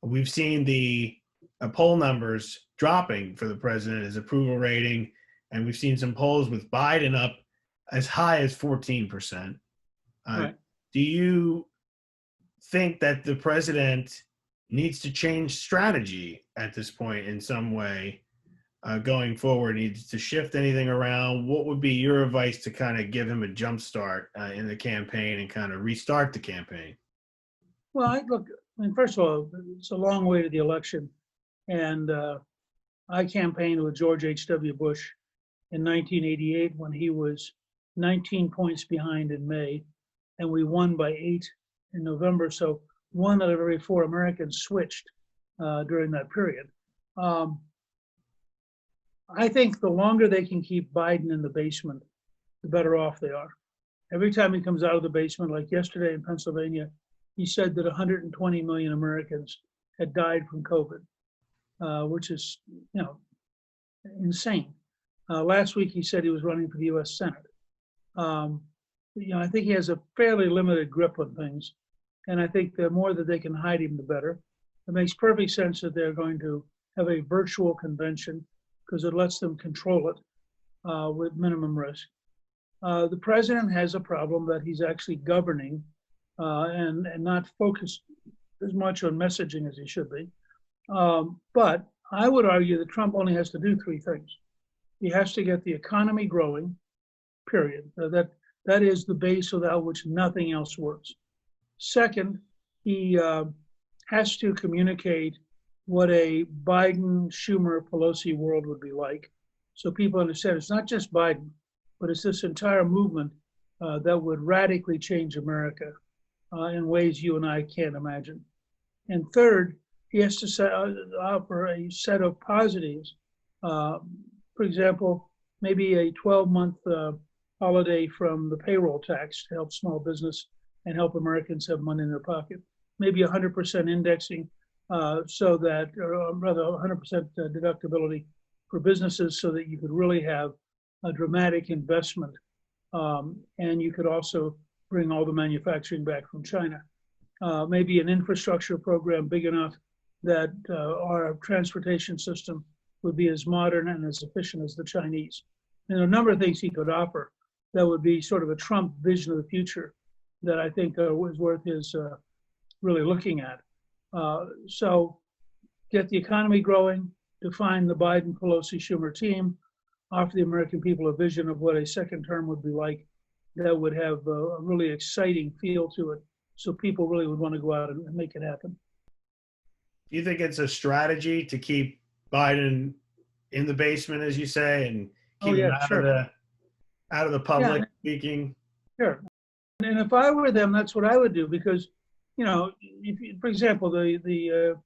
we've seen the poll numbers dropping for the president, his approval rating, and we've seen some polls with Biden up as high as 14%. Right. Do you think that the president needs to change strategy at this point in some way going forward? Needs to shift anything around? What would be your advice to kind of give him a jump start in the campaign and kind of restart the campaign? Well, look, I mean, first of all, it's a long way to the election. And I campaigned with George H.W. Bush in 1988 when he was 19 points behind in May, and we won by 8 in November. So 1 out of every 4 Americans switched during that period. I think the longer they can keep Biden in the basement, the better off they are. Every time he comes out of the basement, like yesterday in Pennsylvania, he said that 120 million Americans had died from COVID, which is, insane. Last week he said he was running for the U.S. Senate. I think he has a fairly limited grip on things, and I think the more that they can hide him, the better. It makes perfect sense that they're going to have a virtual convention because it lets them control it with minimum risk. The president has a problem that he's actually governing and not focused as much on messaging as he should be. But I would argue that Trump only has to do 3 things. He has to get the economy growing, period. That is the base without which nothing else works. Second, he has to communicate what a Biden, Schumer, Pelosi world would be like. So people understand it's not just Biden, but it's this entire movement that would radically change America in ways you and I can't imagine. And third, he has to offer a set of positives. For example, maybe a 12-month holiday from the payroll tax to help small business and help Americans have money in their pocket. Maybe 100% indexing so that, or rather 100% deductibility for businesses so that you could really have a dramatic investment. And you could also bring all the manufacturing back from China. Maybe an infrastructure program big enough that our transportation system would be as modern and as efficient as the Chinese. And a number of things he could offer that would be sort of a Trump vision of the future that I think was worth his really looking at. So get the economy growing, define the Biden, Pelosi, Schumer team, offer the American people a vision of what a second term would be like that would have a really exciting feel to it. So people really would want to go out and make it happen. Do you think it's a strategy to keep Biden in the basement, as you say, and keep him out of the public speaking? Sure. And if I were them, that's what I would do because, for example, the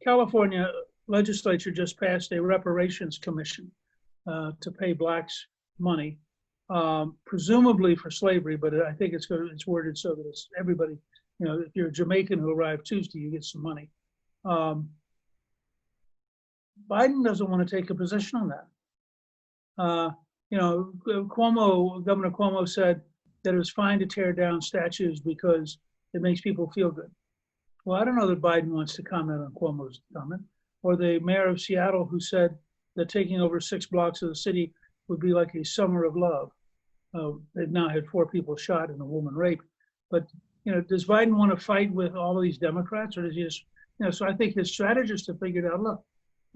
California legislature just passed a reparations commission to pay blacks money, presumably for slavery, but I think it's worded so that it's everybody. If you're a Jamaican who arrived Tuesday, you get some money. Biden doesn't want to take a position on that. Governor Cuomo said that it was fine to tear down statues because it makes people feel good. Well, I don't know that Biden wants to comment on Cuomo's comment. Or the mayor of Seattle who said that taking over 6 blocks of the city would be like a summer of love. They've now had 4 people shot and a woman raped. But, does Biden want to fight with all of these Democrats or does he just, so I think his strategists have figured out, look,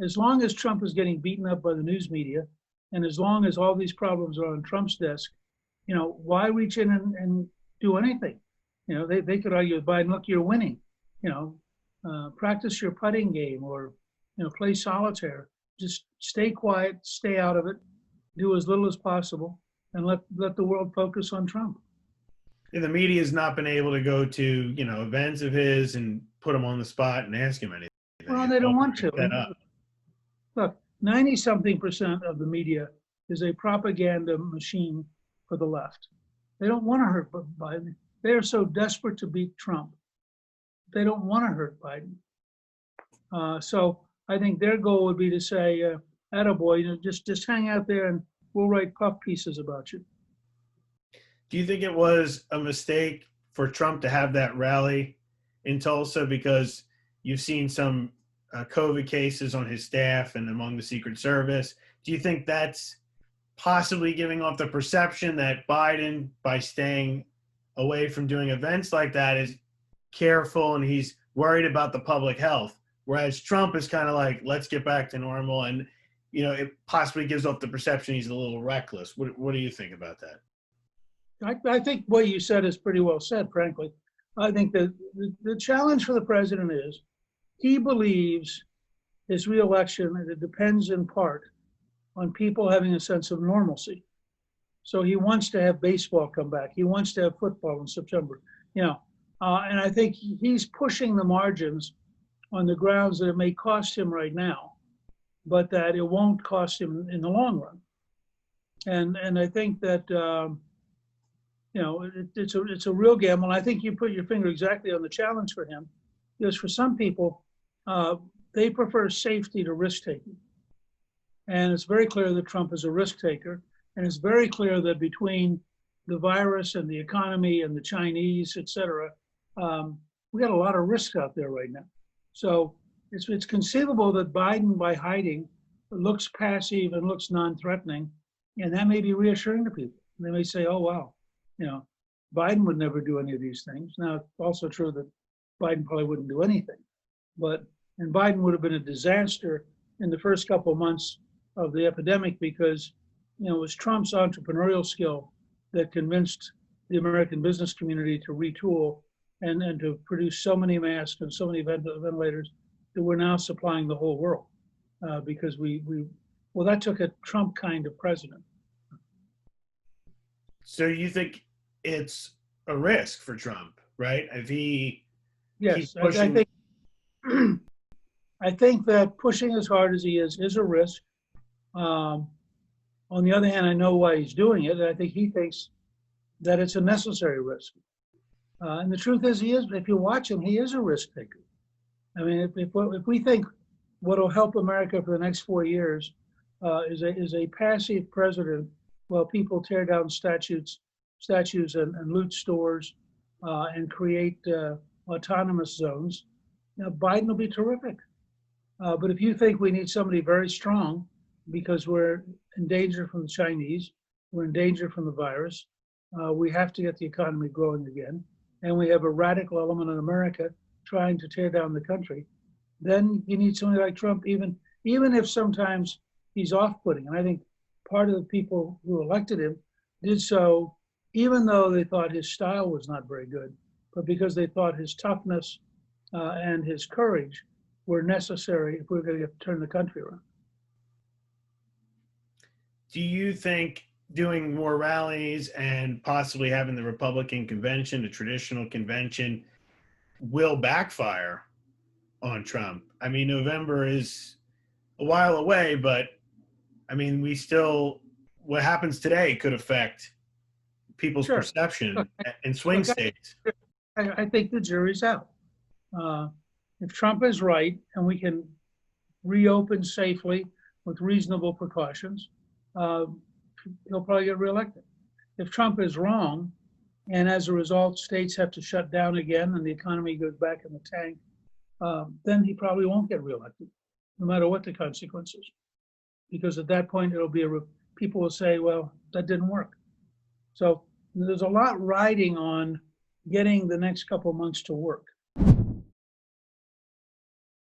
as long as Trump is getting beaten up by the news media and as long as all these problems are on Trump's desk, why reach in and do anything? They could argue with Biden, look, you're winning, practice your putting game or, play solitaire. Just stay quiet, stay out of it, do as little as possible, and let the world focus on Trump. And the media has not been able to go to, events of his and put him on the spot and ask him anything. Well, they don't want to. Look, 90-something% of the media is a propaganda machine for the left. They don't want to hurt Biden. They are so desperate to beat Trump. They don't want to hurt Biden. So I think their goal would be to say, attaboy, just hang out there and we'll write puff pieces about you. Do you think it was a mistake for Trump to have that rally in Tulsa? Because You've seen some COVID cases on his staff and among the Secret Service. Do you think that's possibly giving off the perception that Biden, by staying away from doing events like that, is careful and he's worried about the public health, whereas Trump is kind of like, let's get back to normal, and it possibly gives off the perception he's a little reckless. What do you think about that? I think what you said is pretty well said, frankly. I think that the challenge for the president is he believes his reelection, and it depends in part on people having a sense of normalcy. So he wants to have baseball come back. He wants to have football in September. And I think he's pushing the margins on the grounds that it may cost him right now, but that it won't cost him in the long run. And I think that it's a real gamble. And I think you put your finger exactly on the challenge for him, because for some people, they prefer safety to risk taking. And it's very clear that Trump is a risk taker. And it's very clear that between the virus and the economy and the Chinese, et cetera, we got a lot of risk out there right now. So it's conceivable that Biden, by hiding, looks passive and looks non-threatening. And that may be reassuring to people. They may say, oh, wow, Biden would never do any of these things. Now, it's also true that Biden probably wouldn't do anything. And Biden would have been a disaster in the first couple of months of the epidemic, because it was Trump's entrepreneurial skill that convinced the American business community to retool and to produce so many masks and so many ventilators that we're now supplying the whole world. Because that took a Trump kind of president. So you think it's a risk for Trump, right? If he Yes, pushing... I think that pushing as hard as he is a risk. On the other hand, I know why he's doing it. And I think he thinks that it's a necessary risk. And the truth is, if you watch him, he is a risk taker. I mean, if we think what will help America for the next 4 years is a passive president while people tear down statues and loot stores and create autonomous zones, Biden will be terrific. But if you think we need somebody very strong because we're in danger from the Chinese, we're in danger from the virus, we have to get the economy growing again, and we have a radical element in America trying to tear down the country, then you need somebody like Trump, even if sometimes he's off-putting. And I think part of the people who elected him did so even though they thought his style was not very good, but because they thought his toughness and his courage were necessary if we were going to turn the country around. Do you think doing more rallies and possibly having the Republican convention, the traditional convention, will backfire on Trump? I mean, November is a while away, but I mean, what happens today could affect people's perception in swing states. I think the jury's out. If Trump is right and we can reopen safely with reasonable precautions, he'll probably get reelected. If Trump is wrong, and as a result, states have to shut down again and the economy goes back in the tank, then he probably won't get reelected, no matter what the consequences. Because at that point, people will say, well, that didn't work. So there's a lot riding on getting the next couple of months to work.